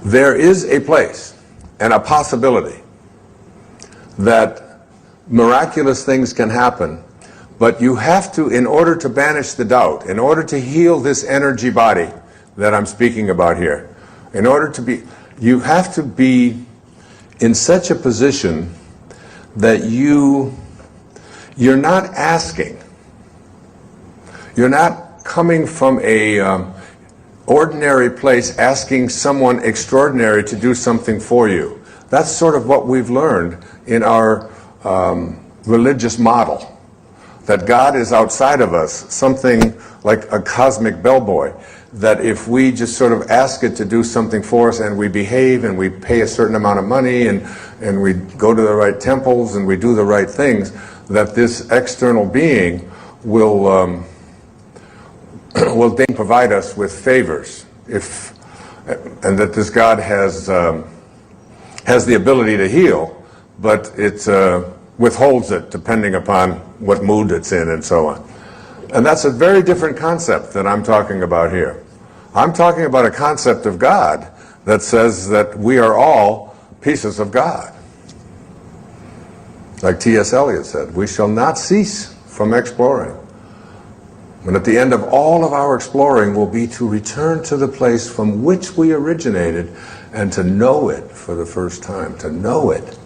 there is a place and a possibility that miraculous things can happen, but you have to, in order to banish the doubt, in order to heal this energy body that I'm speaking about here, in order to be, you have to be in such a position that you're not asking. You're not coming from a ordinary place asking someone extraordinary to do something for you. That's sort of what we've learned in our religious model, that God is outside of us, something like a cosmic bellboy, that if we just sort of ask it to do something for us and we behave and we pay a certain amount of money and we go to the right temples and we do the right things, that this external being will then provide us with favors, and that this God has the ability to heal, but it withholds it depending upon what mood it's in and so on. And that's a very different concept that I'm talking about here. I'm talking about a concept of God that says that we are all pieces of God. Like T.S. Eliot said, we shall not cease from exploring. And at the end of all of our exploring will be to return to the place from which we originated and to know it for the first time, to know it.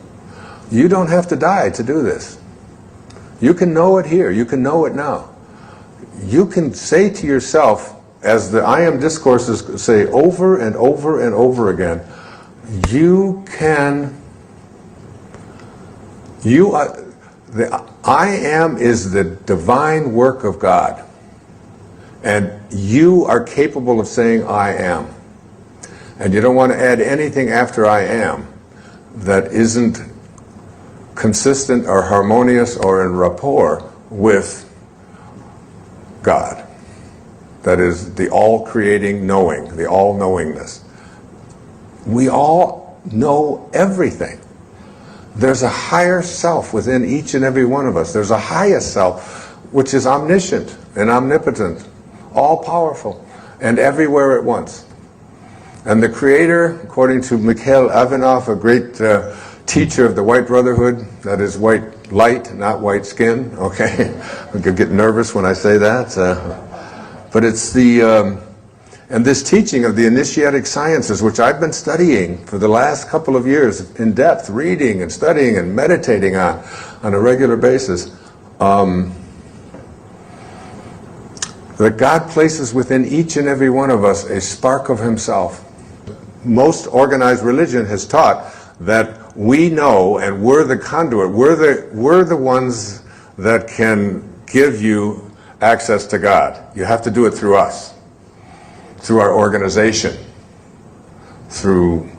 You don't have to die to do this. You can know it here. You can know it now. You can say to yourself, as the I Am discourses say over and over and over again, the I Am is the divine work of God. And you are capable of saying I am. And you don't want to add anything after I am that isn't consistent or harmonious or in rapport with God. That is the all-creating knowing, the all-knowingness. We all know everything. There's a higher self within each and every one of us. There's a highest self which is omniscient and omnipotent, all-powerful, and everywhere at once. And the Creator, according to Mikhail Ivanov, a great teacher of the White Brotherhood, that is white light, not white skin, okay? I could get nervous when I say that. But it's and this teaching of the initiatic sciences, which I've been studying for the last couple of years in depth, reading and studying and meditating on a regular basis, that God places within each and every one of us a spark of Himself. Most organized religion has taught that we know and we're the conduit, we're the ones that can give you access to God. You have to do it through us, through our organization, through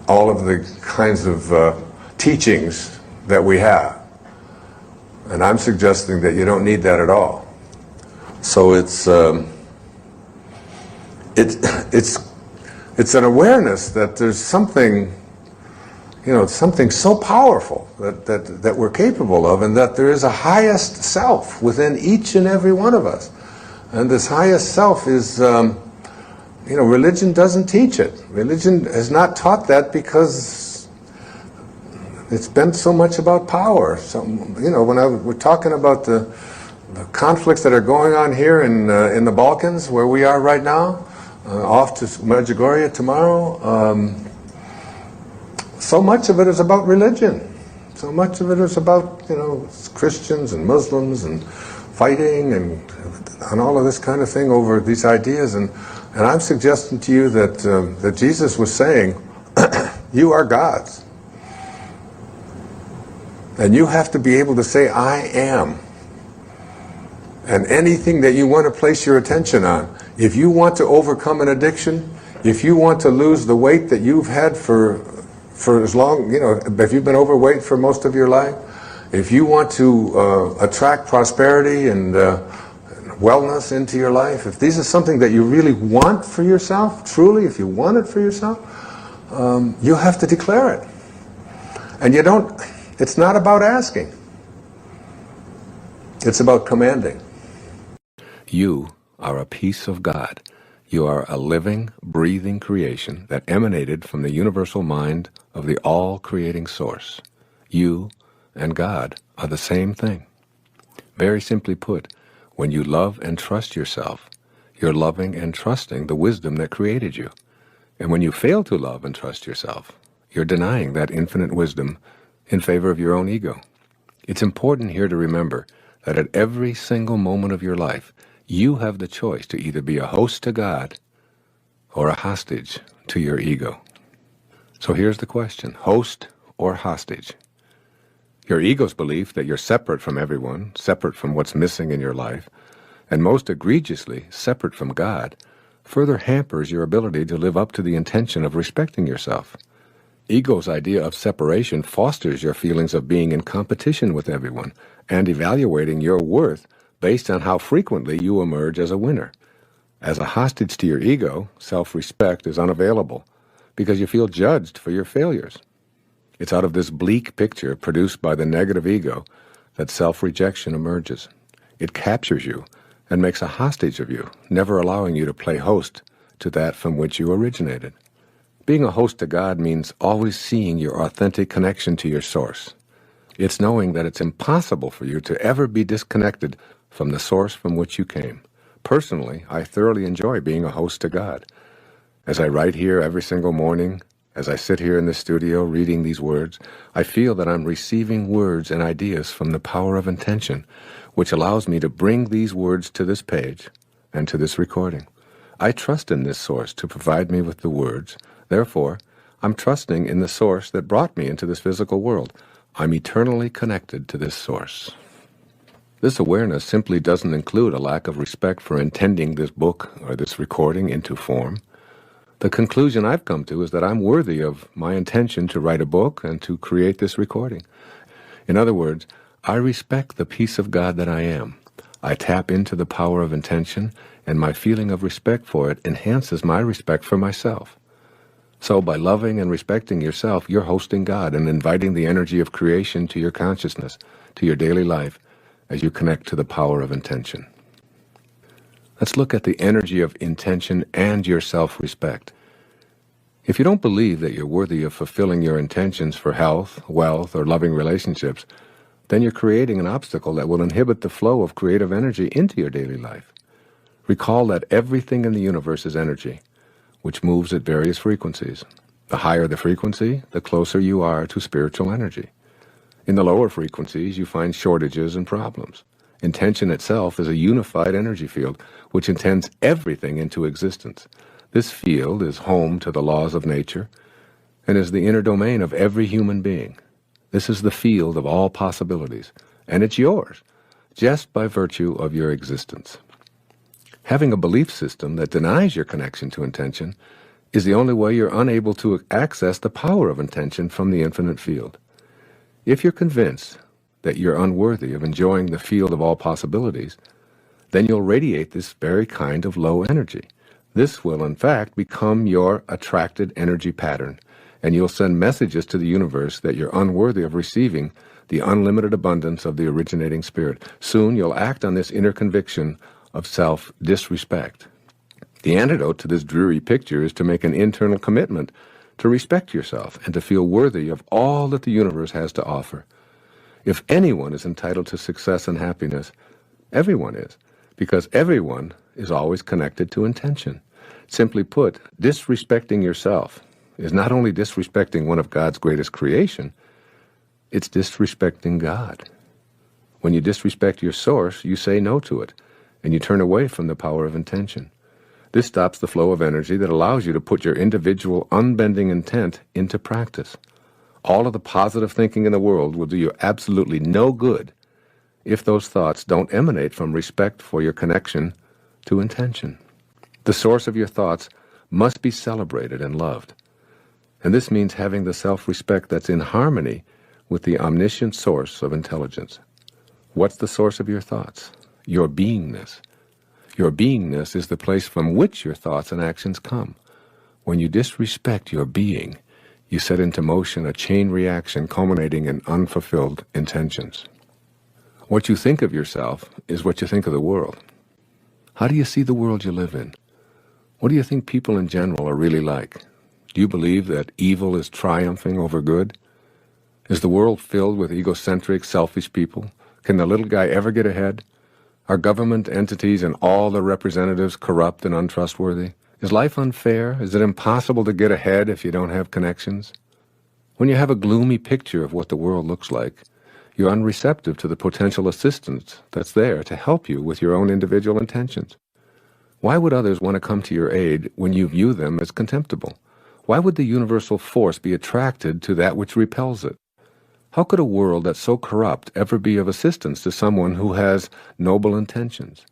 all of the kinds of teachings that we have. And I'm suggesting that you don't need that at all. So it's an awareness that there's something, something so powerful that we're capable of, and that there is a highest self within each and every one of us. And this highest self is, religion doesn't teach it. Religion has not taught that because it's been so much about power. So, when we're talking about the conflicts that are going on here in the Balkans, where we are right now, off to Medjugorje tomorrow, so much of it is about religion. So much of it is about, Christians and Muslims and fighting and all of this kind of thing over these ideas. And I'm suggesting to you that Jesus was saying, you are God's. And you have to be able to say, I am. And anything that you want to place your attention on, if you want to overcome an addiction, if you want to lose the weight that you've had for as long, if you've been overweight for most of your life, if you want to attract prosperity and wellness into your life, if these are something that you really want for yourself, truly, if you want it for yourself, you have to declare it. And it's not about asking. It's about commanding. You are a piece of God. You are a living, breathing creation that emanated from the universal mind of the all-creating source. You and God are the same thing. Very simply put, when you love and trust yourself, you're loving and trusting the wisdom that created you. And when you fail to love and trust yourself, you're denying that infinite wisdom in favor of your own ego. It's important here to remember that at every single moment of your life, you have the choice to either be a host to God or a hostage to your ego. So here's the question: host or hostage? Your ego's belief that you're separate from everyone, separate from what's missing in your life, and most egregiously, separate from God, further hampers your ability to live up to the intention of respecting yourself. Ego's idea of separation fosters your feelings of being in competition with everyone and evaluating your worth based on how frequently you emerge as a winner. As a hostage to your ego, self-respect is unavailable because you feel judged for your failures. It's out of this bleak picture produced by the negative ego that self-rejection emerges. It captures you and makes a hostage of you, never allowing you to play host to that from which you originated. Being a host to God means always seeing your authentic connection to your source. It's knowing that it's impossible for you to ever be disconnected from the source from which you came. Personally, I thoroughly enjoy being a host to God. As I write here every single morning, as I sit here in the studio reading these words, I feel that I'm receiving words and ideas from the power of intention, which allows me to bring these words to this page and to this recording. I trust in this source to provide me with the words. Therefore, I'm trusting in the source that brought me into this physical world. I'm eternally connected to this source. This awareness simply doesn't include a lack of respect for intending this book or this recording into form. The conclusion I've come to is that I'm worthy of my intention to write a book and to create this recording. In other words, I respect the peace of God that I am. I tap into the power of intention, and my feeling of respect for it enhances my respect for myself. So by loving and respecting yourself, you're hosting God and inviting the energy of creation to your consciousness, to your daily life, as you connect to the power of intention. Let's look at the energy of intention and your self-respect. If you don't believe that you're worthy of fulfilling your intentions for health, wealth, or loving relationships, then you're creating an obstacle that will inhibit the flow of creative energy into your daily life. Recall that everything in the universe is energy, which moves at various frequencies. The higher the frequency, the closer you are to spiritual energy. In the lower frequencies, you find shortages and problems. Intention itself is a unified energy field which intends everything into existence. This field is home to the laws of nature and is the inner domain of every human being. This is the field of all possibilities, and it's yours, just by virtue of your existence. Having a belief system that denies your connection to intention is the only way you're unable to access the power of intention from the infinite field. If you're convinced that you're unworthy of enjoying the field of all possibilities, then you'll radiate this very kind of low energy. This will, in fact, become your attracted energy pattern, and you'll send messages to the universe that you're unworthy of receiving the unlimited abundance of the originating spirit. Soon you'll act on this inner conviction of self-disrespect. The antidote to this dreary picture is to make an internal commitment to respect yourself and to feel worthy of all that the universe has to offer. If anyone is entitled to success and happiness, everyone is, because everyone is always connected to intention. Simply put, disrespecting yourself is not only disrespecting one of God's greatest creation, it's disrespecting God. When you disrespect your source, you say no to it, and you turn away from the power of intention. This stops the flow of energy that allows you to put your individual unbending intent into practice. All of the positive thinking in the world will do you absolutely no good if those thoughts don't emanate from respect for your connection to intention. The source of your thoughts must be celebrated and loved. And this means having the self-respect that's in harmony with the omniscient source of intelligence. What's the source of your thoughts? Your beingness. Your beingness is the place from which your thoughts and actions come. When you disrespect your being, you set into motion a chain reaction culminating in unfulfilled intentions. What you think of yourself is what you think of the world. How do you see the world you live in? What do you think people in general are really like? Do you believe that evil is triumphing over good? Is the world filled with egocentric, selfish people? Can the little guy ever get ahead? Are government entities and all their representatives corrupt and untrustworthy? Is life unfair? Is it impossible to get ahead if you don't have connections? When you have a gloomy picture of what the world looks like, you're unreceptive to the potential assistance that's there to help you with your own individual intentions. Why would others want to come to your aid when you view them as contemptible? Why would the universal force be attracted to that which repels it? How could a world that's so corrupt ever be of assistance to someone who has noble intentions?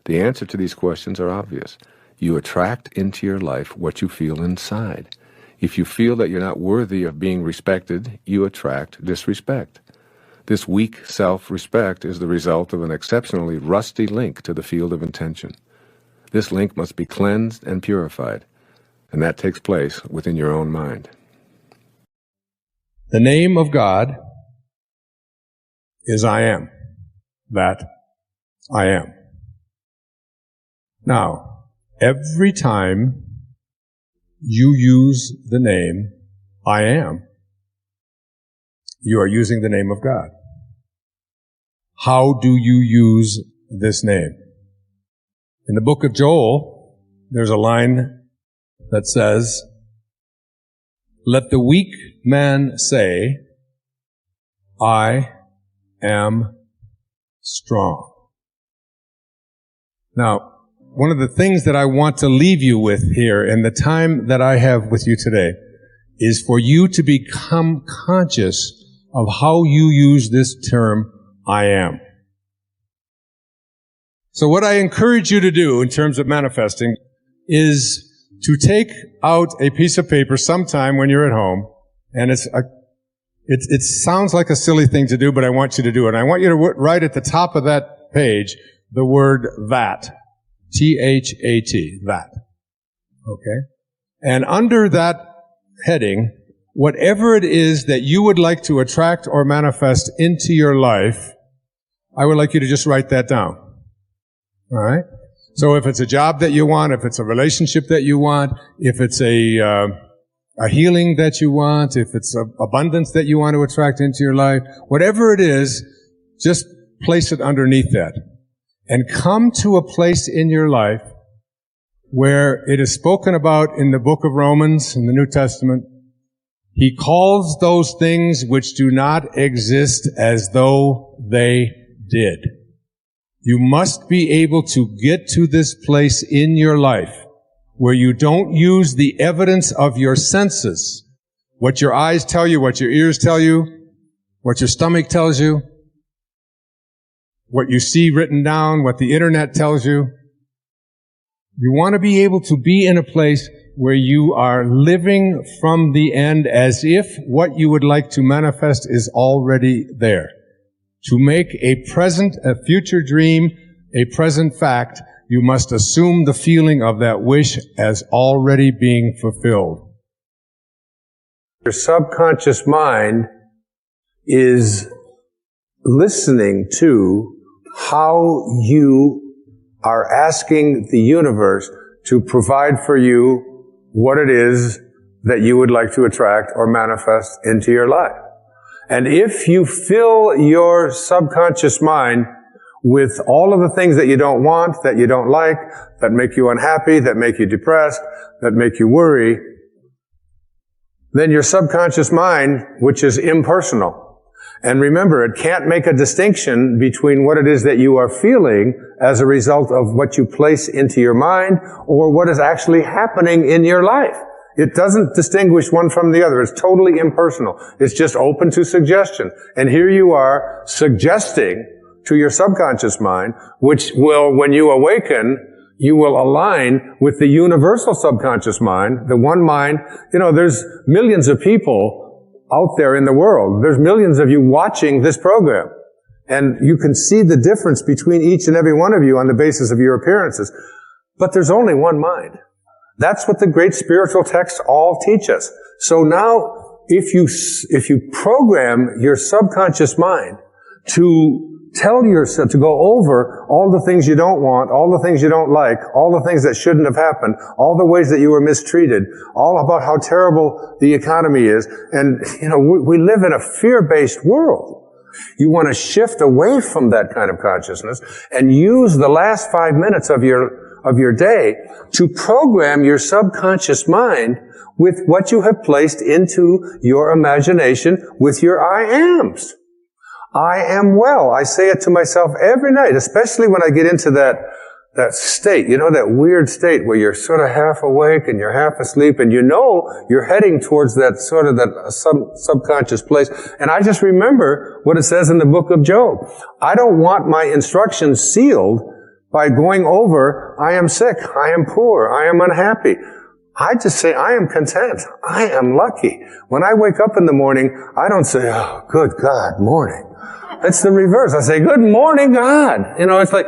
The answer to these questions are obvious. You attract into your life what you feel inside. If you feel that you're not worthy of being respected, you attract disrespect. This weak self-respect is the result of an exceptionally rusty link to the field of intention. This link must be cleansed and purified, and that takes place within your own mind. The name of God is I am, that I am. Now, every time you use the name I am, you are using the name of God. How do you use this name? In the book of Joel, there's a line that says, "Let the weak man say, I am strong." Now, one of the things that I want to leave you with here in the time that I have with you today is for you to become conscious of how you use this term, I am. So what I encourage you to do in terms of manifesting is to take out a piece of paper sometime when you're at home, and it sounds like a silly thing to do, but I want you to do it. And I want you to write at the top of that page the word that. T-H-A-T, that. Okay? And under that heading, whatever it is that you would like to attract or manifest into your life, I would like you to just write that down. All right? So if it's a job that you want, if it's a relationship that you want, if it's a healing that you want, if it's abundance that you want to attract into your life, whatever it is, just place it underneath that. And come to a place in your life where it is spoken about in the book of Romans, in the New Testament. He calls those things which do not exist as though they did. You must be able to get to this place in your life where you don't use the evidence of your senses, what your eyes tell you, what your ears tell you, what your stomach tells you, what you see written down, what the internet tells you. You want to be able to be in a place where you are living from the end as if what you would like to manifest is already there. To make a future dream, a present fact, you must assume the feeling of that wish as already being fulfilled. Your subconscious mind is listening to how you are asking the universe to provide for you what it is that you would like to attract or manifest into your life. And if you fill your subconscious mind with all of the things that you don't want, that you don't like, that make you unhappy, that make you depressed, that make you worry, then your subconscious mind, which is impersonal, and remember, it can't make a distinction between what it is that you are feeling as a result of what you place into your mind or what is actually happening in your life. It doesn't distinguish one from the other. It's totally impersonal. It's just open to suggestion. And here you are suggesting to your subconscious mind, which will, when you awaken, you will align with the universal subconscious mind, the one mind. You know, there's millions of people out there in the world. There's millions of you watching this program. And you can see the difference between each and every one of you on the basis of your appearances. But there's only one mind. That's what the great spiritual texts all teach us. So now, if you program your subconscious mind to tell yourself to go over all the things you don't want, all the things you don't like, all the things that shouldn't have happened, all the ways that you were mistreated, all about how terrible the economy is. And, we live in a fear-based world. You want to shift away from that kind of consciousness and use the last 5 minutes of your day to program your subconscious mind with what you have placed into your imagination with your I ams. I am well. I say it to myself every night, especially when I get into that state, that weird state where you're sort of half awake and you're half asleep and you're heading towards that sort of that subconscious place. And I just remember what it says in the book of Job. I don't want my instructions sealed by going over, I am sick, I am poor, I am unhappy. I just say, I am content. I am lucky. When I wake up in the morning, I don't say, oh, good God, morning. It's the reverse. I say, good morning, God. It's like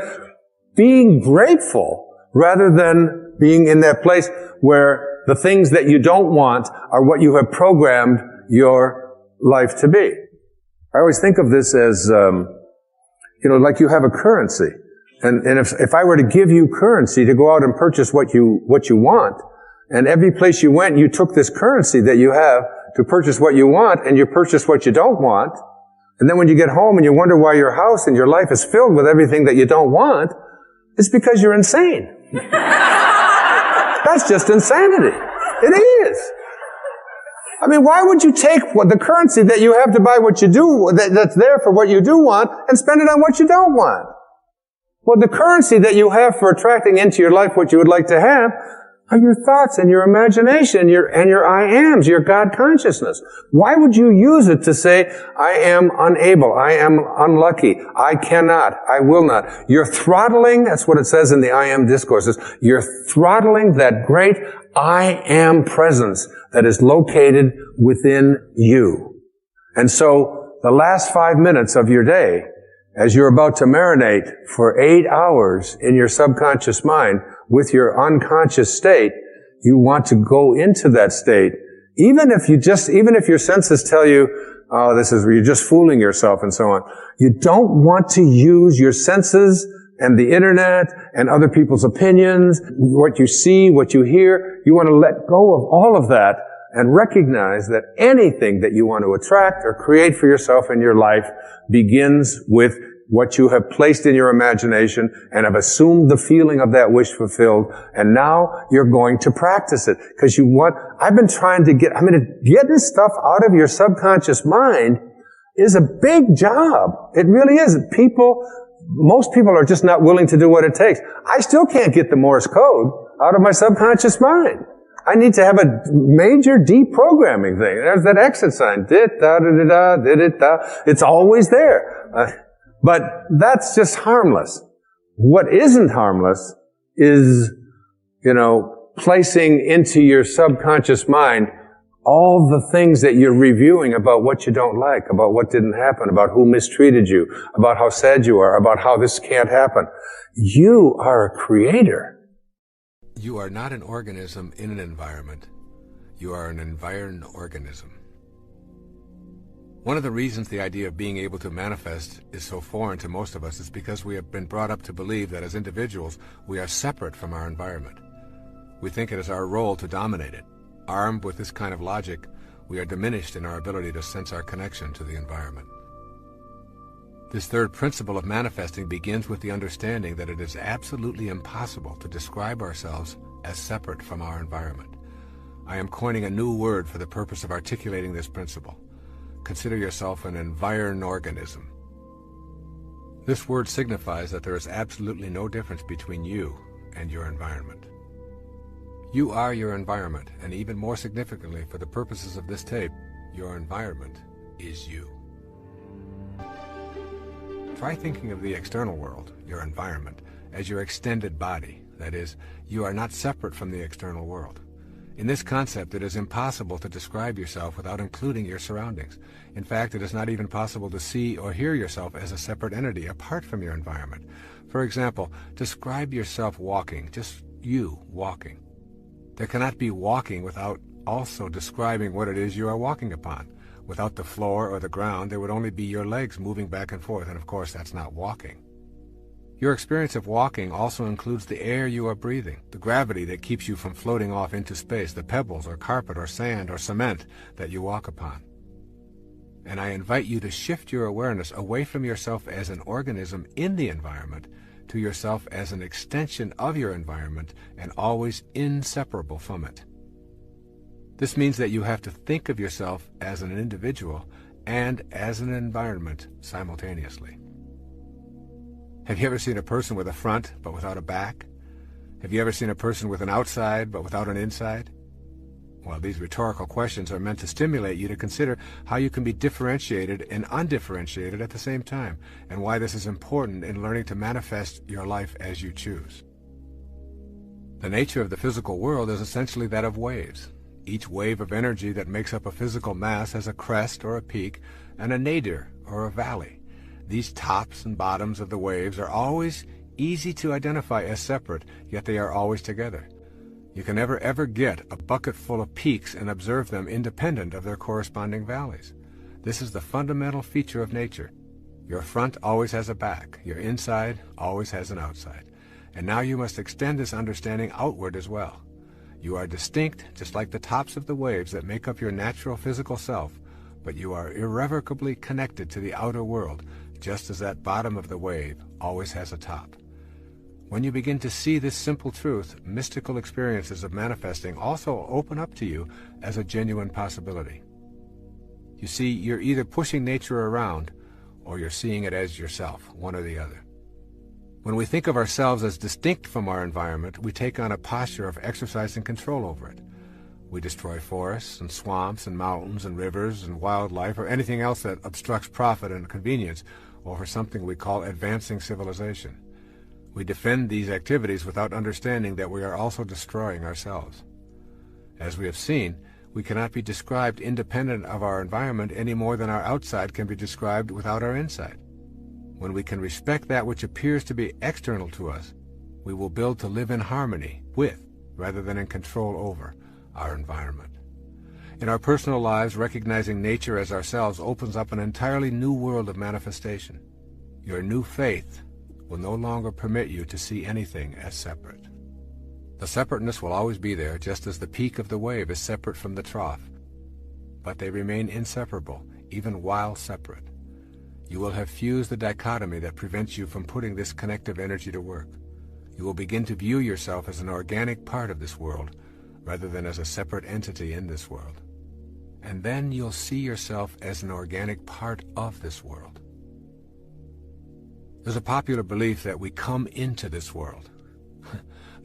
being grateful rather than being in that place where the things that you don't want are what you have programmed your life to be. I always think of this as, like you have a currency. And if I were to give you currency to go out and purchase what you want, and every place you went, you took this currency that you have to purchase what you want, and you purchase what you don't want. And then when you get home and you wonder why your house and your life is filled with everything that you don't want, it's because you're insane. That's just insanity. It is. I mean, why would you take the currency that you have to buy what you do, that's there for what you do want, and spend it on what you don't want? Well, the currency that you have for attracting into your life what you would like to have are your thoughts and your imagination and your I ams, your God consciousness. Why would you use it to say, I am unable, I am unlucky, I cannot, I will not? You're throttling, that's what it says in the I am discourses, you're throttling that great I am presence that is located within you. And so, the last 5 minutes of your day, as you're about to marinate for 8 hours in your subconscious mind with your unconscious state, you want to go into that state. Even if your senses tell you, oh, you're just fooling yourself and so on. You don't want to use your senses and the internet and other people's opinions, what you see, what you hear. You want to let go of all of that and recognize that anything that you want to attract or create for yourself in your life begins with what you have placed in your imagination and have assumed the feeling of that wish fulfilled, and now you're going to practice it. Because getting stuff out of your subconscious mind is a big job. It really is. Most people are just not willing to do what it takes. I still can't get the Morse code out of my subconscious mind. I need to have a major deprogramming thing. There's that exit sign. Dit-da-da-da-da, dit-da. It's always there. But that's just harmless. What isn't harmless is, placing into your subconscious mind all the things that you're reviewing about what you don't like, about what didn't happen, about who mistreated you, about how sad you are, about how this can't happen. You are a creator. You are not an organism in an environment. You are an environ-organism. One of the reasons the idea of being able to manifest is so foreign to most of us is because we have been brought up to believe that as individuals, we are separate from our environment. We think it is our role to dominate it. Armed with this kind of logic, we are diminished in our ability to sense our connection to the environment. This third principle of manifesting begins with the understanding that it is absolutely impossible to describe ourselves as separate from our environment. I am coining a new word for the purpose of articulating this principle. Consider yourself an environ-organism. This word signifies that there is absolutely no difference between you and your environment. You are your environment, and even more significantly for the purposes of this tape, your environment is you. Try thinking of the external world, your environment, as your extended body. That is, you are not separate from the external world. In this concept, it is impossible to describe yourself without including your surroundings. In fact, it is not even possible to see or hear yourself as a separate entity apart from your environment. For example, describe yourself walking, just you walking. There cannot be walking without also describing what it is you are walking upon. Without the floor or the ground, there would only be your legs moving back and forth, and of course that's not walking. Your experience of walking also includes the air you are breathing, the gravity that keeps you from floating off into space, the pebbles or carpet or sand or cement that you walk upon. And I invite you to shift your awareness away from yourself as an organism in the environment to yourself as an extension of your environment and always inseparable from it. This means that you have to think of yourself as an individual and as an environment simultaneously. Have you ever seen a person with a front but without a back? Have you ever seen a person with an outside but without an inside? Well, these rhetorical questions are meant to stimulate you to consider how you can be differentiated and undifferentiated at the same time, and why this is important in learning to manifest your life as you choose. The nature of the physical world is essentially that of waves. Each wave of energy that makes up a physical mass has a crest or a peak and a nadir or a valley. These tops and bottoms of the waves are always easy to identify as separate, yet they are always together. You can never ever get a bucket full of peaks and observe them independent of their corresponding valleys. This is the fundamental feature of nature. Your front always has a back, your inside always has an outside. And now you must extend this understanding outward as well. You are distinct, just like the tops of the waves that make up your natural physical self, but you are irrevocably connected to the outer world, just as that bottom of the wave always has a top. When you begin to see this simple truth, mystical experiences of manifesting also open up to you as a genuine possibility. You see, you're either pushing nature around, or you're seeing it as yourself, one or the other. When we think of ourselves as distinct from our environment, we take on a posture of exercising control over it. We destroy forests and swamps and mountains and rivers and wildlife or anything else that obstructs profit and convenience over something we call advancing civilization. We defend these activities without understanding that we are also destroying ourselves. As we have seen, we cannot be described independent of our environment any more than our outside can be described without our inside. When we can respect that which appears to be external to us, we will build to live in harmony with, rather than in control over, our environment. In our personal lives, recognizing nature as ourselves opens up an entirely new world of manifestation. Your new faith will no longer permit you to see anything as separate. The separateness will always be there, just as the peak of the wave is separate from the trough. But they remain inseparable, even while separate. You will have fused the dichotomy that prevents you from putting this connective energy to work. You will begin to view yourself as an organic part of this world, rather than as a separate entity in this world. And then you'll see yourself as an organic part of this world. There's a popular belief that we come into this world.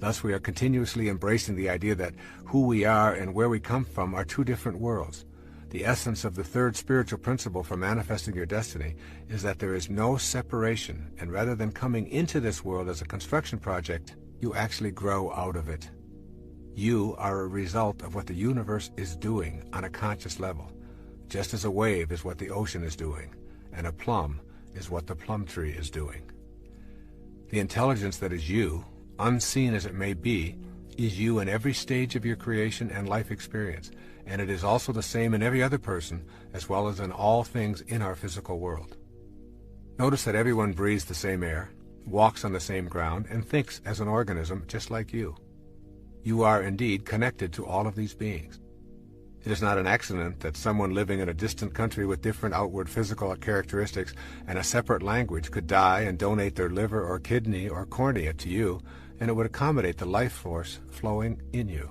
Thus, we are continuously embracing the idea that who we are and where we come from are two different worlds. The essence of the third spiritual principle for manifesting your destiny is that there is no separation, and rather than coming into this world as a construction project, you actually grow out of it. You are a result of what the universe is doing on a conscious level, just as a wave is what the ocean is doing, and a plum is what the plum tree is doing. The intelligence that is you, unseen as it may be, is you in every stage of your creation and life experience, and it is also the same in every other person, as well as in all things in our physical world. Notice that everyone breathes the same air, walks on the same ground, and thinks as an organism just like you. You are indeed connected to all of these beings. It is not an accident that someone living in a distant country with different outward physical characteristics and a separate language could die and donate their liver or kidney or cornea to you, and it would accommodate the life force flowing in you.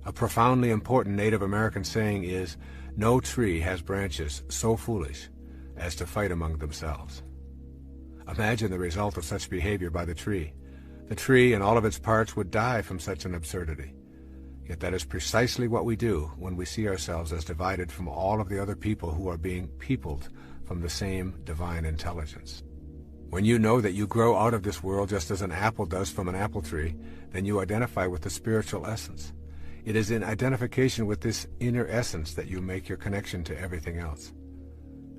A profoundly important Native American saying is, "No tree has branches so foolish as to fight among themselves." Imagine the result of such behavior by the tree. The tree and all of its parts would die from such an absurdity. Yet that is precisely what we do when we see ourselves as divided from all of the other people who are being peopled from the same divine intelligence. When you know that you grow out of this world just as an apple does from an apple tree, then you identify with the spiritual essence. It is in identification with this inner essence that you make your connection to everything else.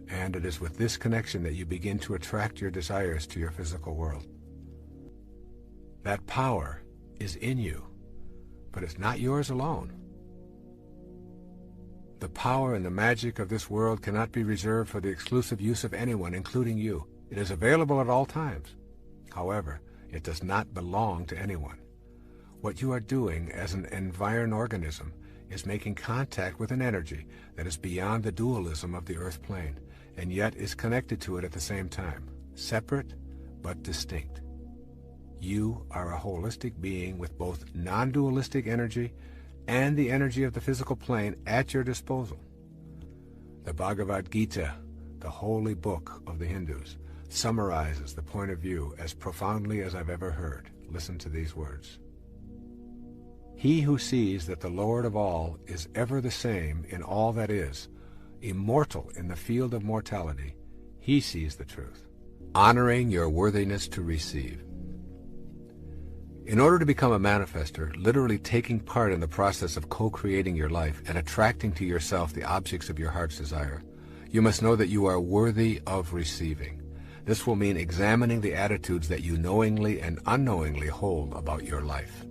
And it is with this connection that you begin to attract your desires to your physical world. That power is in you, but it's not yours alone. The power and the magic of this world cannot be reserved for the exclusive use of anyone, including you. It is available at all times. However, it does not belong to anyone. What you are doing as an environ-organism is making contact with an energy that is beyond the dualism of the earth plane, and yet is connected to it at the same time, separate but distinct. You are a holistic being with both non-dualistic energy and the energy of the physical plane at your disposal. The Bhagavad Gita, the holy book of the Hindus, summarizes the point of view as profoundly as I've ever heard. Listen to these words. He who sees that the Lord of all is ever the same in all that is, immortal in the field of mortality, he sees the truth. Honoring your worthiness to receive. In order to become a manifester, literally taking part in the process of co-creating your life and attracting to yourself the objects of your heart's desire, you must know that you are worthy of receiving. This will mean examining the attitudes that you knowingly and unknowingly hold about your life.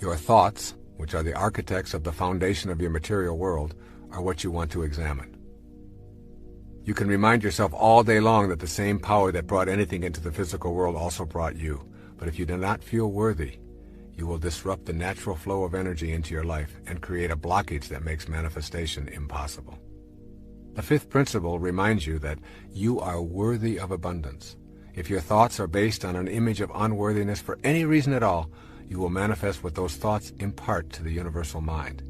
Your thoughts, which are the architects of the foundation of your material world, are what you want to examine. You can remind yourself all day long that the same power that brought anything into the physical world also brought you. But if you do not feel worthy, you will disrupt the natural flow of energy into your life and create a blockage that makes manifestation impossible. The fifth principle reminds you that you are worthy of abundance. If your thoughts are based on an image of unworthiness for any reason at all, you will manifest what those thoughts impart to the universal mind.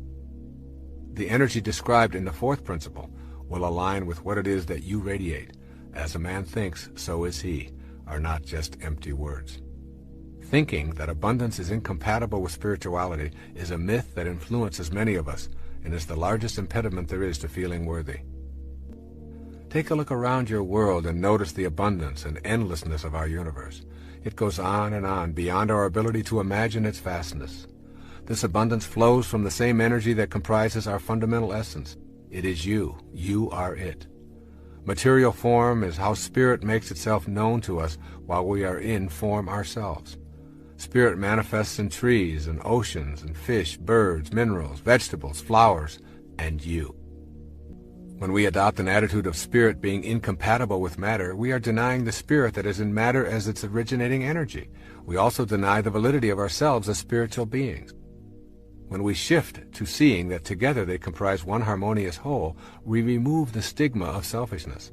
The energy described in the fourth principle will align with what it is that you radiate. As a man thinks, so is he, are not just empty words. Thinking that abundance is incompatible with spirituality is a myth that influences many of us and is the largest impediment there is to feeling worthy. Take a look around your world and notice the abundance and endlessness of our universe. It goes on and on, beyond our ability to imagine its vastness. This abundance flows from the same energy that comprises our fundamental essence. It is you. You are it. Material form is how spirit makes itself known to us while we are in form ourselves. Spirit manifests in trees and oceans and fish, birds, minerals, vegetables, flowers, and you. When we adopt an attitude of spirit being incompatible with matter, we are denying the spirit that is in matter as its originating energy. We also deny the validity of ourselves as spiritual beings. When we shift to seeing that together they comprise one harmonious whole, we remove the stigma of selfishness.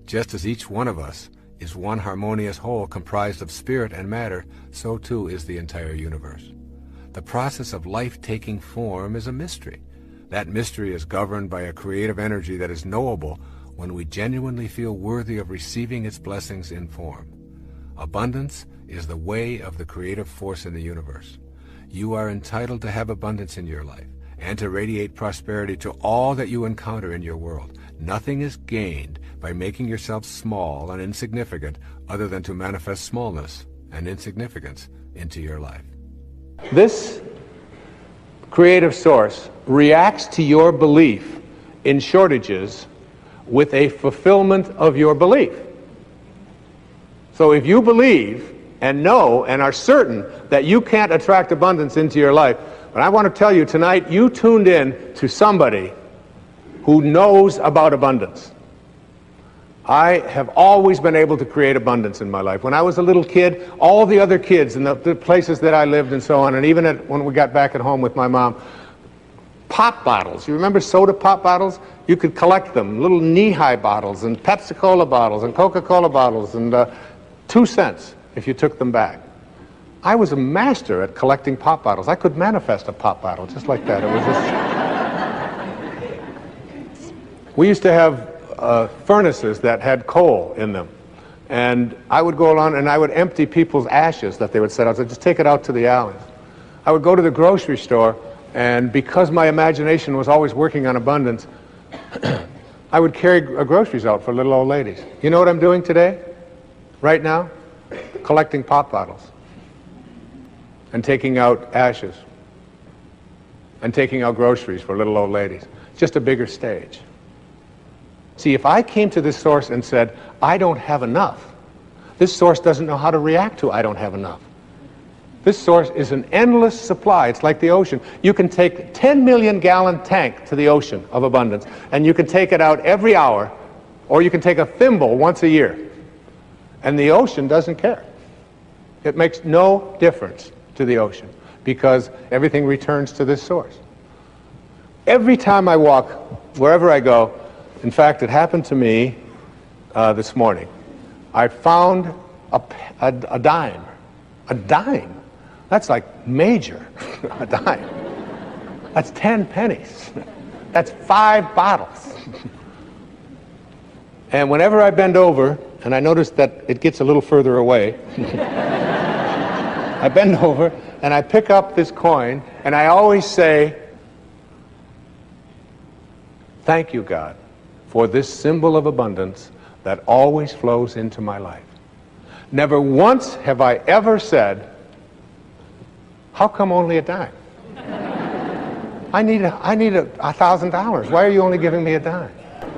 Just as each one of us is one harmonious whole comprised of spirit and matter, so too is the entire universe. The process of life taking form is a mystery. That mystery is governed by a creative energy that is knowable when we genuinely feel worthy of receiving its blessings in form. Abundance is the way of the creative force in the universe. You are entitled to have abundance in your life and to radiate prosperity to all that you encounter in your world. Nothing is gained by making yourself small and insignificant other than to manifest smallness and insignificance into your life. This creative source reacts to your belief in shortages with a fulfillment of your belief. So if you believe and know and are certain that you can't attract abundance into your life, but I want to tell you tonight, you tuned in to somebody who knows about abundance. I have always been able to create abundance in my life. When I was a little kid, all the other kids in the places that I lived and so on, and even when we got back at home with my mom, pop bottles. You remember soda pop bottles? You could collect them, little knee-high bottles and Pepsi-Cola bottles and Coca-Cola bottles, and 2 cents if you took them back. I was a master at collecting pop bottles. I could manifest a pop bottle just like that. It was just... We used to have furnaces that had coal in them, and I would go along and I would empty people's ashes that they would set out. So just take it out to the alleys. I would go to the grocery store, and because my imagination was always working on abundance, I would carry groceries out for little old ladies. You know what I'm doing today? Right now? Collecting pop bottles and taking out ashes and taking out groceries for little old ladies. Just a bigger stage. See, if I came to this source and said, I don't have enough, this source doesn't know how to react to I don't have enough. This source is an endless supply. It's like the ocean. You can take a 10 million gallon tank to the ocean of abundance, and you can take it out every hour, or you can take a thimble once a year. And the ocean doesn't care. It makes no difference to the ocean because everything returns to this source. Every time I walk, wherever I go, in fact, it happened to me this morning. I found a dime. A dime? That's like major. A dime. That's 10 pennies. That's 5 bottles. And whenever I bend over, and I notice that it gets a little further away, I bend over and I pick up this coin, and I always say, "Thank you, God, for this symbol of abundance that always flows into my life." Never once have I ever said, "How come only a dime? I need $1,000. Why are you only giving me a dime?"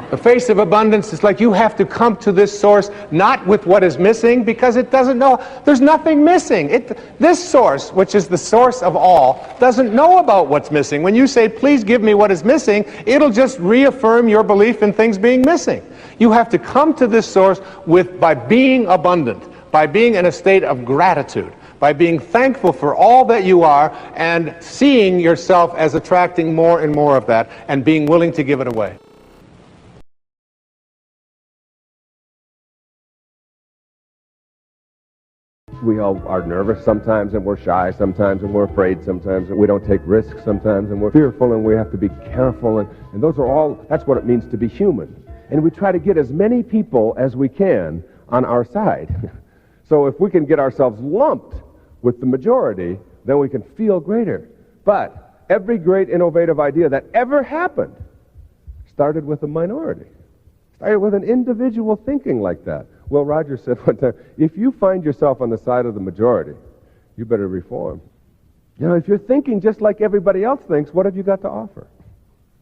The face of abundance is like you have to come to this source not with what is missing, because it doesn't know. There's nothing missing. This source, which is the source of all, doesn't know about what's missing. When you say, "Please give me what is missing," it'll just reaffirm your belief in things being missing. You have to come to this source by being abundant, by being in a state of gratitude, by being thankful for all that you are, and seeing yourself as attracting more and more of that, and being willing to give it away. We all are nervous sometimes, and we're shy sometimes, and we're afraid sometimes, and we don't take risks sometimes, and we're fearful, and we have to be careful, and those are all, that's what it means to be human. And we try to get as many people as we can on our side. So if we can get ourselves lumped with the majority, then we can feel greater. But every great innovative idea that ever happened started with a minority. Started with an individual thinking like that. Will Rogers said one time, if you find yourself on the side of the majority, you better reform. You know, if you're thinking just like everybody else thinks, what have you got to offer?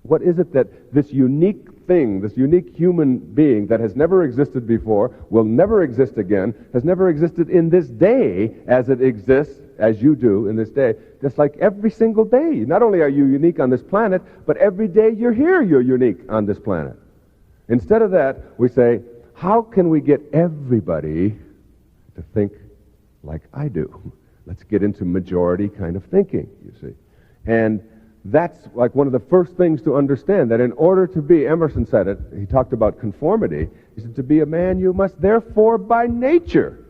What is it that this unique thing, this unique human being that has never existed before, will never exist again, has never existed in this day as it exists, as you do in this day, just like every single day. Not only are you unique on this planet, but every day you're here, you're unique on this planet. Instead of that, we say, how can we get everybody to think like I do? Let's get into majority kind of thinking, you see. And that's like one of the first things to understand, that in order to be, Emerson said it, he talked about conformity, he said, to be a man you must therefore by nature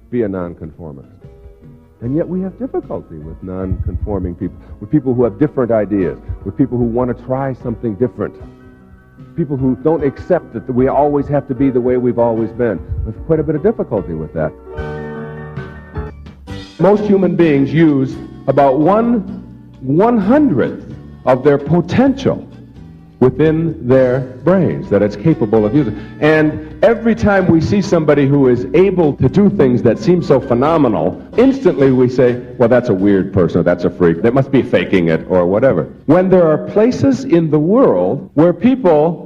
be a nonconformist. And yet we have difficulty with nonconforming people, with people who have different ideas, with people who want to try something different, people who don't accept that we always have to be the way we've always been. We have quite a bit of difficulty with that. Most human beings use about 1/100th of their potential within their brains that it's capable of using. And every time we see somebody who is able to do things that seem so phenomenal, instantly we say, well, that's a weird person, or that's a freak, they must be faking it, or whatever. When there are places in the world where people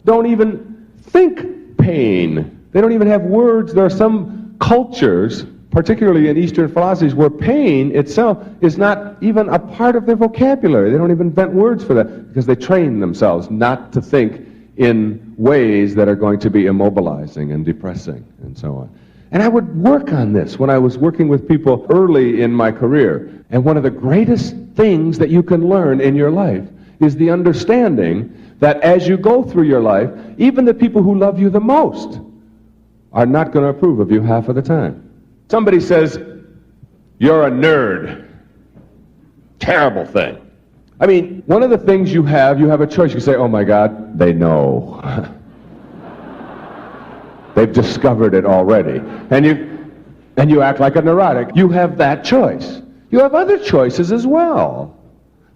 don't even think pain, they don't even have words. There are some cultures, particularly in Eastern philosophies, where pain itself is not even a part of their vocabulary. They don't even invent words for that because they train themselves not to think in ways that are going to be immobilizing and depressing and so on. And I would work on this when I was working with people early in my career. And one of the greatest things that you can learn in your life is the understanding that as you go through your life, even the people who love you the most are not going to approve of you half of the time. Somebody says, you're a nerd. Terrible thing. I mean, one of the things you have a choice. You say, oh my God, they know. They've discovered it already. And you act like a neurotic. You have that choice. You have other choices as well.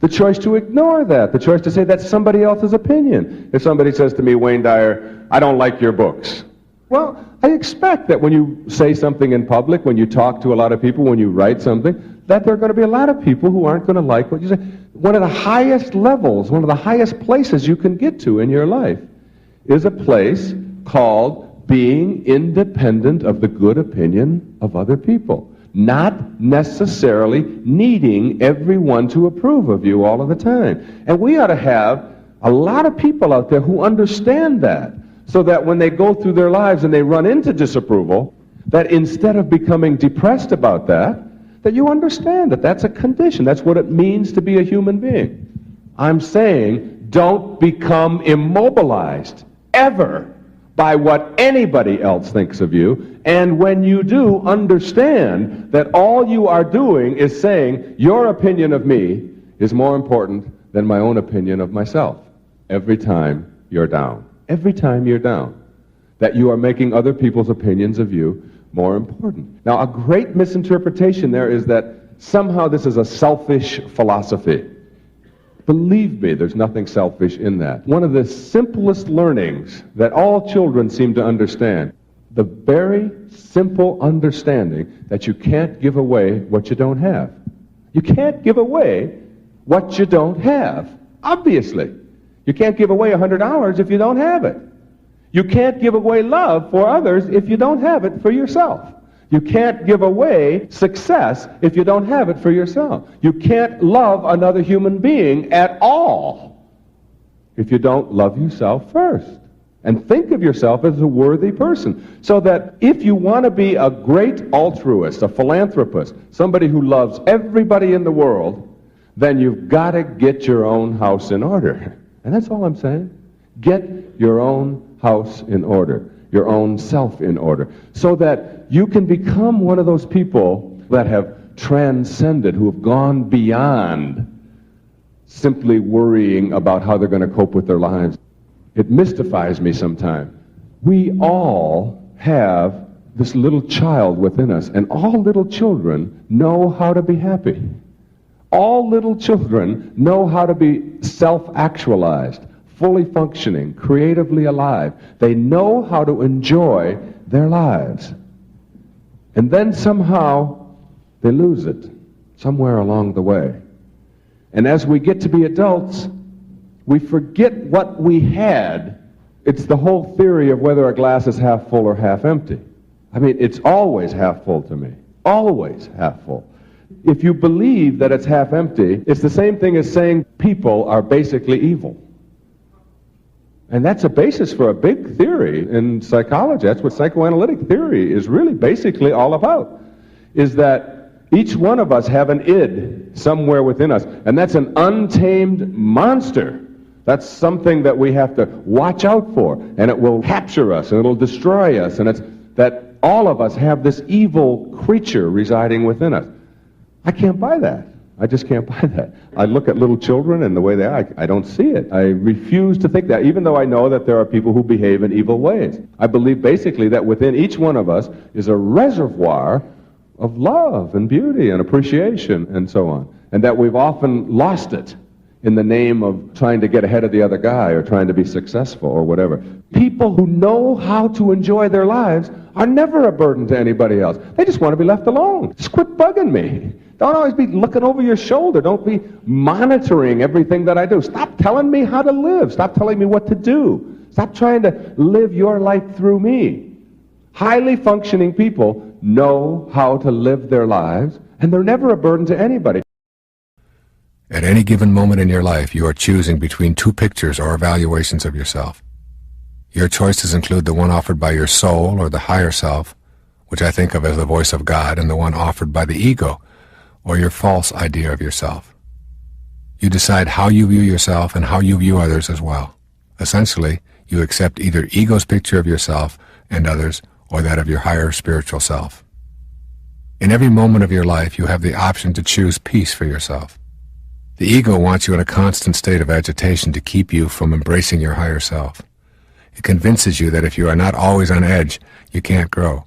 The choice to ignore that. The choice to say that's somebody else's opinion. If somebody says to me, Wayne Dyer, I don't like your books. Well, I expect that when you say something in public, when you talk to a lot of people, when you write something, that there are going to be a lot of people who aren't going to like what you say. One of the highest levels, one of the highest places you can get to in your life is a place called being independent of the good opinion of other people. not necessarily needing everyone to approve of you all of the time. And we ought to have a lot of people out there who understand that, so that when they go through their lives and they run into disapproval, that instead of becoming depressed about that, that you understand that that's a condition. That's what it means to be a human being. I'm saying don't become immobilized ever by what anybody else thinks of you. And when you do, understand that all you are doing is saying your opinion of me is more important than my own opinion of myself. Every time you're down. Every time you're down. That you are making other people's opinions of you more important. Now, a great misinterpretation there is that somehow this is a selfish philosophy. Believe me, there's nothing selfish in that. One of the simplest learnings that all children seem to understand, the very simple understanding that you can't give away what you don't have. You can't give away what you don't have, obviously. You can't give away $100 if you don't have it. You can't give away love for others if you don't have it for yourself. You can't give away success if you don't have it for yourself. You can't love another human being at all if you don't love yourself first. And think of yourself as a worthy person. So that if you want to be a great altruist, a philanthropist, somebody who loves everybody in the world, then you've got to get your own house in order. And that's all I'm saying. Get your own house in order, your own self in order, so that you can become one of those people that have transcended, who have gone beyond simply worrying about how they're going to cope with their lives. It mystifies me sometimes. We all have this little child within us, and all little children know how to be happy. All little children know how to be self-actualized, fully functioning, creatively alive. They know how to enjoy their lives. And then somehow they lose it, somewhere along the way. And as we get to be adults, we forget what we had. It's the whole theory of whether a glass is half full or half empty. I mean, it's always half full to me. Always half full. If you believe that it's half empty, it's the same thing as saying people are basically evil. And that's a basis for a big theory in psychology. That's what psychoanalytic theory is really basically all about, is that each one of us have an id somewhere within us, and that's an untamed monster. That's something that we have to watch out for, and it will capture us, and it'll destroy us, and it's that all of us have this evil creature residing within us. I can't buy that. I just can't buy that. I look at little children and the way they are, I don't see it. I refuse to think that, even though I know that there are people who behave in evil ways. I believe basically that within each one of us is a reservoir of love and beauty and appreciation and so on, and that we've often lost it in the name of trying to get ahead of the other guy or trying to be successful or whatever. People who know how to enjoy their lives are never a burden to anybody else. They just want to be left alone. Just quit bugging me. Don't always be looking over your shoulder. Don't be monitoring everything that I do. Stop telling me how to live. Stop telling me what to do. Stop trying to live your life through me. Highly functioning people know how to live their lives, and they're never a burden to anybody. At any given moment in your life, you are choosing between two pictures or evaluations of yourself. Your choices include the one offered by your soul or the higher self, which I think of as the voice of God, and the one offered by the ego, or your false idea of yourself. You decide how you view yourself and how you view others as well. Essentially, you accept either ego's picture of yourself and others, or that of your higher spiritual self. In every moment of your life, you have the option to choose peace for yourself. The ego wants you in a constant state of agitation to keep you from embracing your higher self. It convinces you that if you are not always on edge, you can't grow.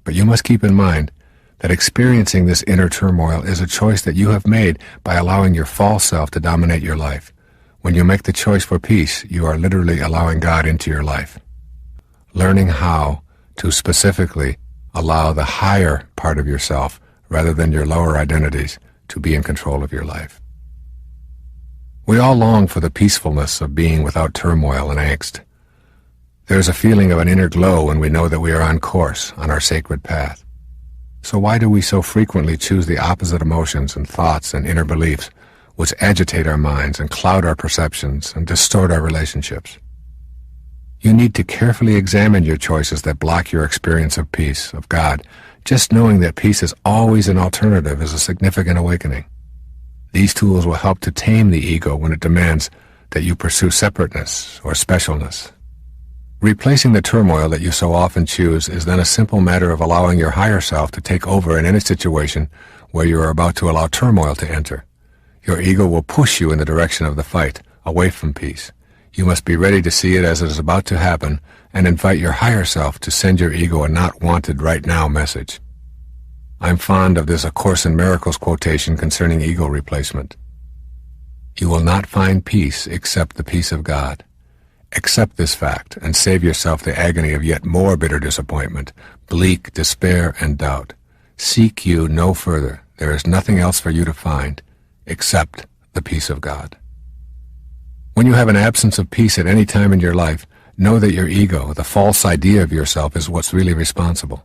But you must keep in mind that experiencing this inner turmoil is a choice that you have made by allowing your false self to dominate your life. When you make the choice for peace, you are literally allowing God into your life. Learning how to specifically allow the higher part of yourself, rather than your lower identities, to be in control of your life. We all long for the peacefulness of being without turmoil and angst. There is a feeling of an inner glow when we know that we are on course, on our sacred path. So why do we so frequently choose the opposite emotions and thoughts and inner beliefs which agitate our minds and cloud our perceptions and distort our relationships? You need to carefully examine your choices that block your experience of peace, of God. Just knowing that peace is always an alternative is a significant awakening. These tools will help to tame the ego when it demands that you pursue separateness or specialness. Replacing the turmoil that you so often choose is then a simple matter of allowing your higher self to take over in any situation where you are about to allow turmoil to enter. Your ego will push you in the direction of the fight, away from peace. You must be ready to see it as it is about to happen and invite your higher self to send your ego a not wanted right now message. I'm fond of this A Course in Miracles quotation concerning ego replacement. You will not find peace except the peace of God. Accept this fact and save yourself the agony of yet more bitter disappointment, bleak despair and doubt. Seek you no further. There is nothing else for you to find except the peace of God. When you have an absence of peace at any time in your life, know that your ego, the false idea of yourself, is what's really responsible.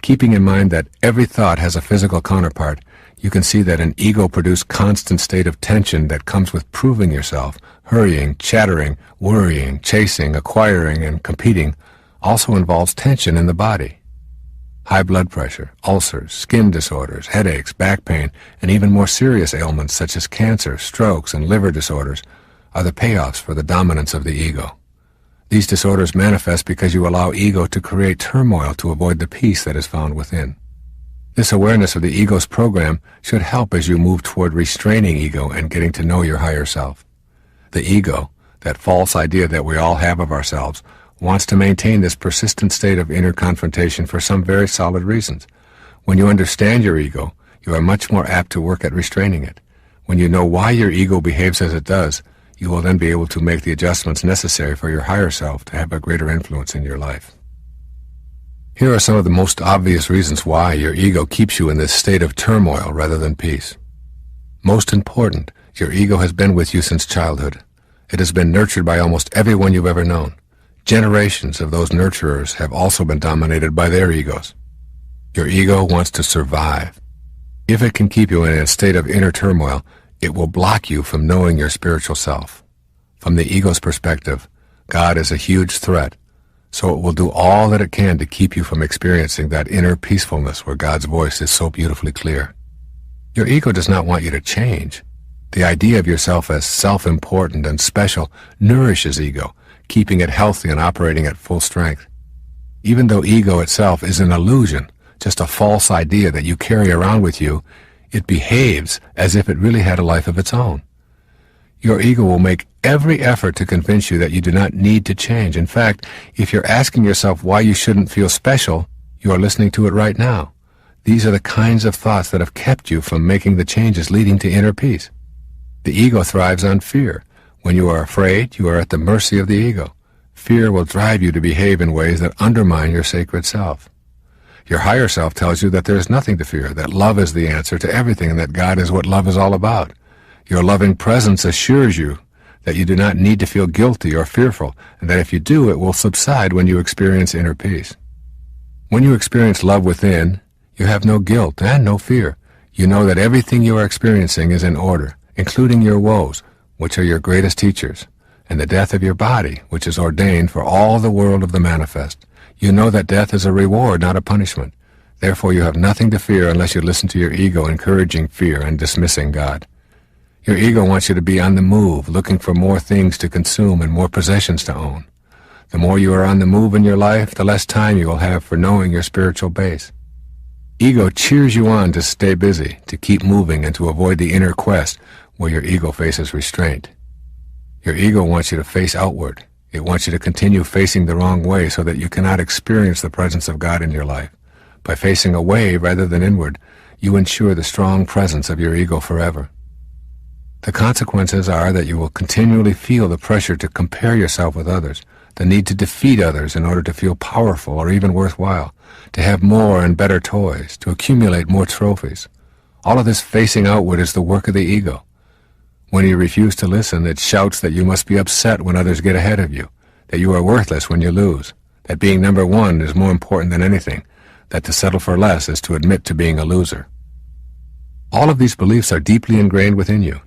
Keeping in mind that every thought has a physical counterpart, you can see that an ego-produced constant state of tension that comes with proving yourself, hurrying, chattering, worrying, chasing, acquiring, and competing also involves tension in the body. High blood pressure, ulcers, skin disorders, headaches, back pain, and even more serious ailments such as cancer, strokes, and liver disorders are the payoffs for the dominance of the ego. These disorders manifest because you allow ego to create turmoil to avoid the peace that is found within. This awareness of the ego's program should help as you move toward restraining ego and getting to know your higher self. The ego, that false idea that we all have of ourselves, wants to maintain this persistent state of inner confrontation for some very solid reasons. When you understand your ego, you are much more apt to work at restraining it. When you know why your ego behaves as it does, you will then be able to make the adjustments necessary for your higher self to have a greater influence in your life. Here are some of the most obvious reasons why your ego keeps you in this state of turmoil rather than peace. Most important, your ego has been with you since childhood. It has been nurtured by almost everyone you've ever known. Generations of those nurturers have also been dominated by their egos. Your ego wants to survive. If it can keep you in a state of inner turmoil, it will block you from knowing your spiritual self. From the ego's perspective, God is a huge threat, so it will do all that it can to keep you from experiencing that inner peacefulness where God's voice is so beautifully clear. Your ego does not want you to change. The idea of yourself as self-important and special nourishes ego, keeping it healthy and operating at full strength. Even though ego itself is an illusion, just a false idea that you carry around with you, it behaves as if it really had a life of its own. Your ego will make every effort to convince you that you do not need to change. In fact, if you're asking yourself why you shouldn't feel special, you are listening to it right now. These are the kinds of thoughts that have kept you from making the changes leading to inner peace. The ego thrives on fear. When you are afraid, you are at the mercy of the ego. Fear will drive you to behave in ways that undermine your sacred self. Your higher self tells you that there is nothing to fear, that love is the answer to everything, and that God is what love is all about. Your loving presence assures you that you do not need to feel guilty or fearful, and that if you do, it will subside when you experience inner peace. When you experience love within, you have no guilt and no fear. You know that everything you are experiencing is in order, including your woes, which are your greatest teachers, and the death of your body, which is ordained for all the world of the manifest. You know that death is a reward, not a punishment. Therefore you have nothing to fear unless you listen to your ego encouraging fear and dismissing God. Your ego wants you to be on the move, looking for more things to consume and more possessions to own. The more you are on the move in your life, the less time you will have for knowing your spiritual base. Ego cheers you on to stay busy, to keep moving, and to avoid the inner quest where your ego faces restraint. Your ego wants you to face outward. It wants you to continue facing the wrong way so that you cannot experience the presence of God in your life. By facing away rather than inward, you ensure the strong presence of your ego forever. The consequences are that you will continually feel the pressure to compare yourself with others, the need to defeat others in order to feel powerful or even worthwhile, to have more and better toys, to accumulate more trophies. All of this facing outward is the work of the ego. When you refuse to listen, it shouts that you must be upset when others get ahead of you, that you are worthless when you lose, that being number one is more important than anything, that to settle for less is to admit to being a loser. All of these beliefs are deeply ingrained within you.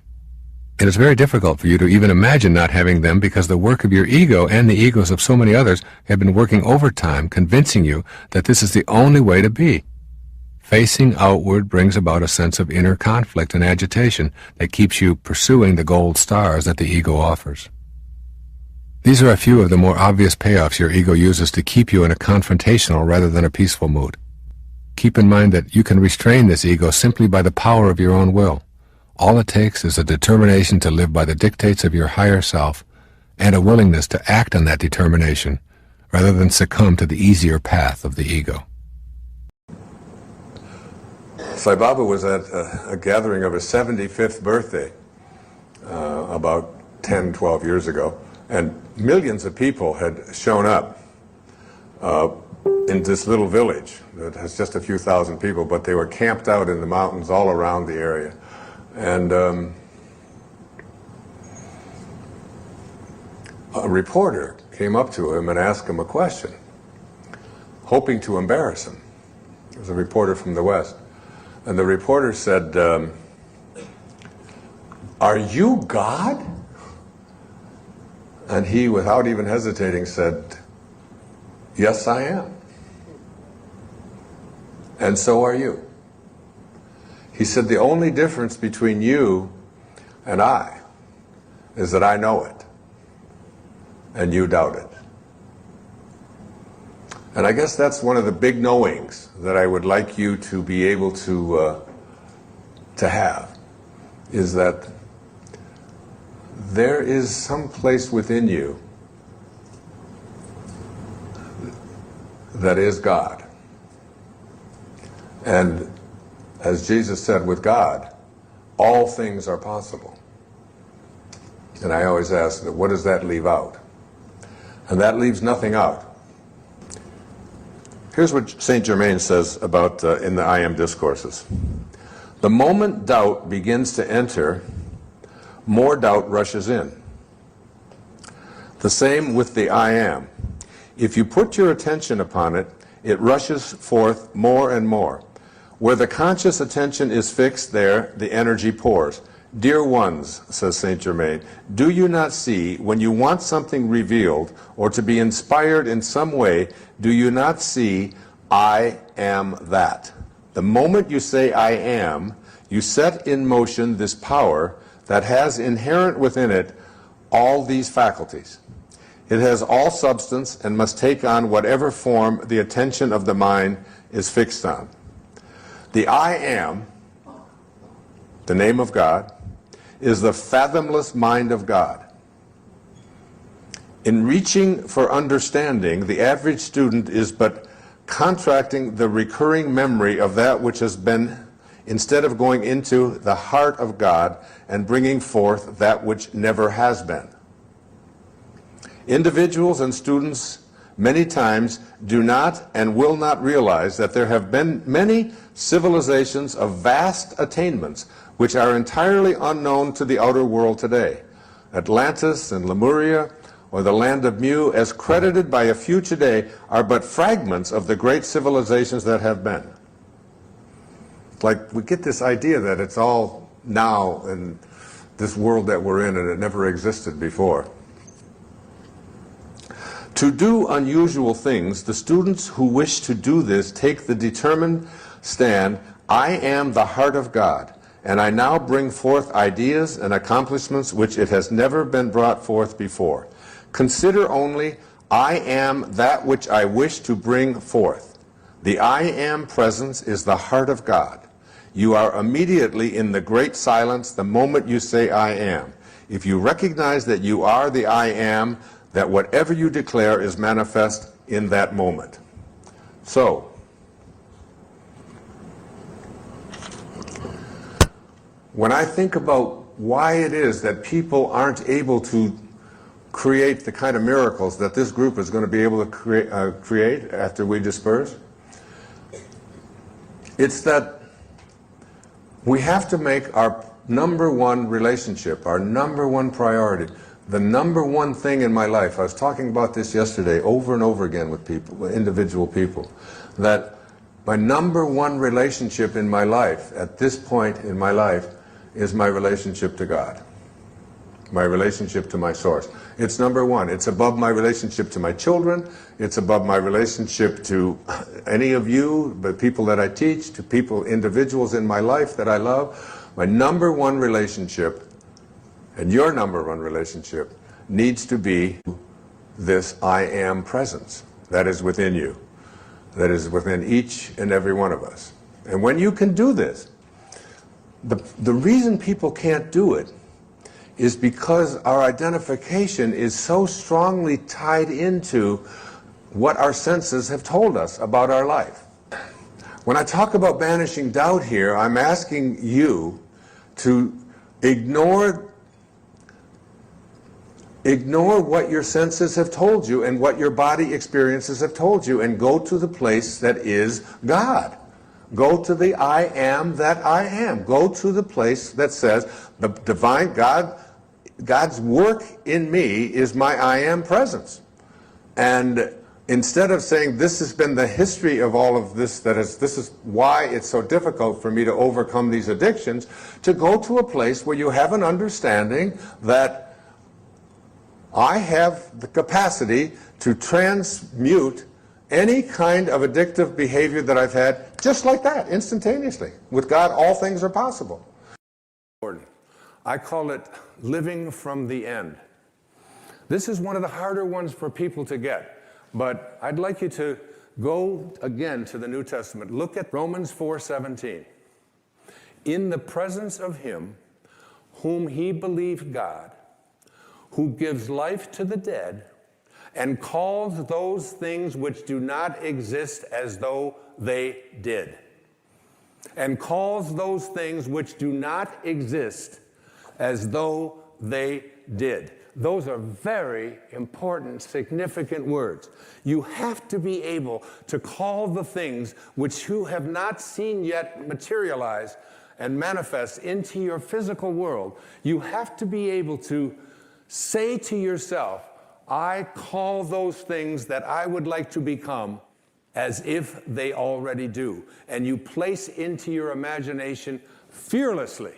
It is very difficult for you to even imagine not having them because the work of your ego and the egos of so many others have been working overtime convincing you that this is the only way to be. Facing outward brings about a sense of inner conflict and agitation that keeps you pursuing the gold stars that the ego offers. These are a few of the more obvious payoffs your ego uses to keep you in a confrontational rather than a peaceful mood. Keep in mind that you can restrain this ego simply by the power of your own will. All it takes is a determination to live by the dictates of your higher self and a willingness to act on that determination rather than succumb to the easier path of the ego. Sai Baba was at a gathering of his 75th birthday about 10, 12 years ago, and millions of people had shown up in this little village that has just a few thousand people, but they were camped out in the mountains all around the area. And a reporter came up to him and asked him a question, hoping to embarrass him. It was a reporter from the West. And the reporter said, "Are you God?" And he, without even hesitating, said, "Yes, I am. And so are you." He said, "The only difference between you and I is that I know it, and you doubt it." And I guess that's one of the big knowings that I would like you to be able to have, is that there is some place within you that is God. And as Jesus said, with God, all things are possible. And I always ask, what does that leave out? And that leaves nothing out. Here's what Saint Germain says about in the I Am discourses. The moment doubt begins to enter, more doubt rushes in. The same with the I Am. If you put your attention upon it, it rushes forth more and more. Where the conscious attention is fixed, there the energy pours. Dear ones, says Saint Germain, do you not see, when you want something revealed or to be inspired in some way, do you not see, I am that? The moment you say I am, you set in motion this power that has inherent within it all these faculties. It has all substance and must take on whatever form the attention of the mind is fixed on. The I am, the name of God, is the fathomless mind of God. In reaching for understanding, the average student is but contracting the recurring memory of that which has been, instead of going into the heart of God and bringing forth that which never has been. Individuals and students many times do not and will not realize that there have been many civilizations of vast attainments which are entirely unknown to the outer world today. Atlantis and Lemuria, or the land of Mu, as credited by a few today, are but fragments of the great civilizations that have been. Like, we get this idea that it's all now in this world that we're in and it never existed before. To do unusual things, the students who wish to do this take the determined stand, I am the heart of God, and I now bring forth ideas and accomplishments which it has never been brought forth before. Consider only, I am that which I wish to bring forth. The I am presence is the heart of God. You are immediately in the great silence the moment you say I am. If you recognize that you are the I am, that whatever you declare is manifest in that moment. So, when I think about why it is that people aren't able to create the kind of miracles that this group is going to be able to create after we disperse, it's that we have to make our number one relationship, our number one priority, the number one thing in my life. I was talking about this yesterday over and over again with people, with individual people, that My number one relationship in my life, at this point in my life, is my relationship to God. My relationship to my source. It's number one. It's above my relationship to my children. It's above my relationship to any of you, the people that I teach, to people, individuals in my life that I love. My number one relationship, and your number one relationship, needs to be this I am presence that is within you, that is within each and every one of us. And when you can do this, the reason people can't do it is because our identification is so strongly tied into what our senses have told us about our life. When I talk about banishing doubt here, I'm asking you to ignore what your senses have told you and what your body experiences have told you, and go to the place that is God. Go to the I am that I am. Go to the place that says the divine God's work in me is my I am presence. And instead of saying this has been the history of all of this, this is why it's so difficult for me to overcome these addictions, to go to a place where you have an understanding that I have the capacity to transmute any kind of addictive behavior that I've had, just like that, instantaneously. With God, all things are possible. I call it living from the end. This is one of the harder ones for people to get, but I'd like you to go again to the New Testament. Look at Romans 4:17. In the presence of him whom he believed God, who gives life to the dead, and calls those things which do not exist as though they did. And calls those things which do not exist as though they did. Those are very important, significant words. You have to be able to call the things which you have not seen yet materialize and manifest into your physical world. You have to be able to say to yourself, I call those things that I would like to become as if they already do. And you place into your imagination fearlessly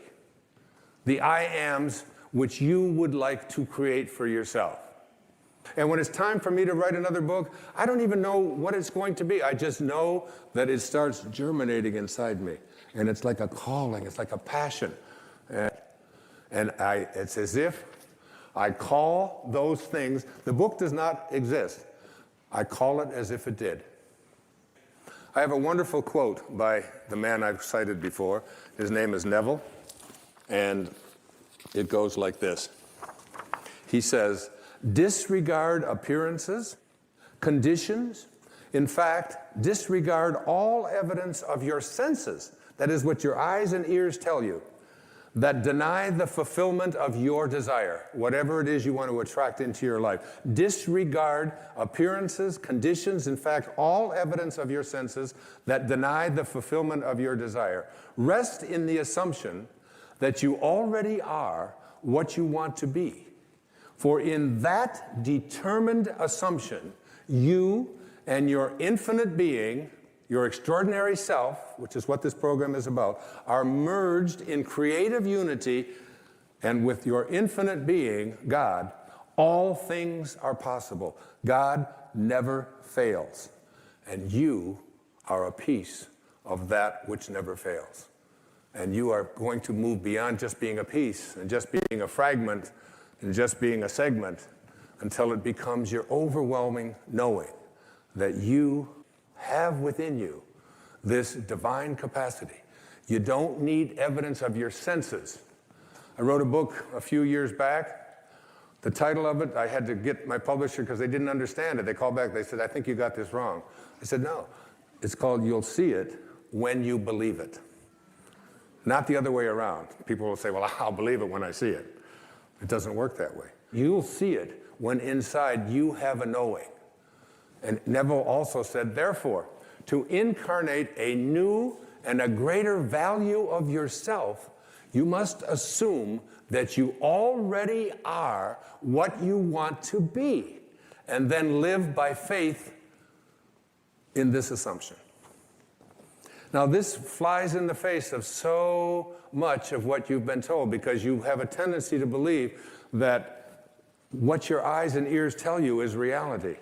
the I ams which you would like to create for yourself. And when it's time for me to write another book, I don't even know what it's going to be. I just know that it starts germinating inside me. And it's like a calling, it's like a passion. And it's as if I call those things, the book does not exist. I call it as if it did. I have a wonderful quote by the man I've cited before. His name is Neville, and it goes like this. He says, disregard appearances, conditions, in fact, disregard all evidence of your senses, that is what your eyes and ears tell you, that deny the fulfillment of your desire, whatever it is you want to attract into your life. Disregard appearances, conditions, in fact, all evidence of your senses that deny the fulfillment of your desire. Rest in the assumption that you already are what you want to be. For in that determined assumption, you and your infinite being, your extraordinary self, which is what this program is about, are merged in creative unity, and with your infinite being, God, all things are possible. God never fails, and you are a piece of that which never fails. And you are going to move beyond just being a piece and just being a fragment and just being a segment until it becomes your overwhelming knowing that you have within you this divine capacity. You don't need evidence of your senses. I wrote a book a few years back. The title of it, I had to get my publisher because they didn't understand it. They called back, they said, I think you got this wrong. I said, no, it's called You'll See It When You Believe It. Not the other way around. People will say, well, I'll believe it when I see it. It doesn't work that way. You'll see it when inside you have a knowing. And Neville also said, therefore, to incarnate a new and a greater value of yourself, you must assume that you already are what you want to be, and then live by faith in this assumption. Now this flies in the face of so much of what you've been told, because you have a tendency to believe that what your eyes and ears tell you is reality.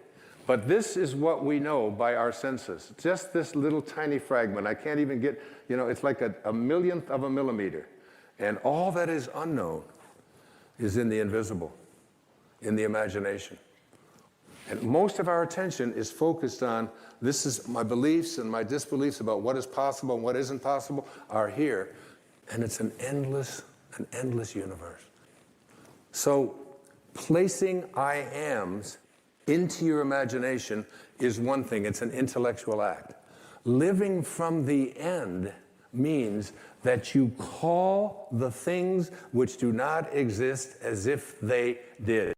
But this is what we know by our senses. Just this little tiny fragment. I can't even get, it's like a millionth of a millimeter. And all that is unknown is in the invisible, in the imagination. And most of our attention is focused on, this is my beliefs and my disbeliefs about what is possible and what isn't possible are here. And it's an endless universe. So placing I ams into your imagination is one thing. It's an intellectual act. Living from the end means that you call the things which do not exist as if they did.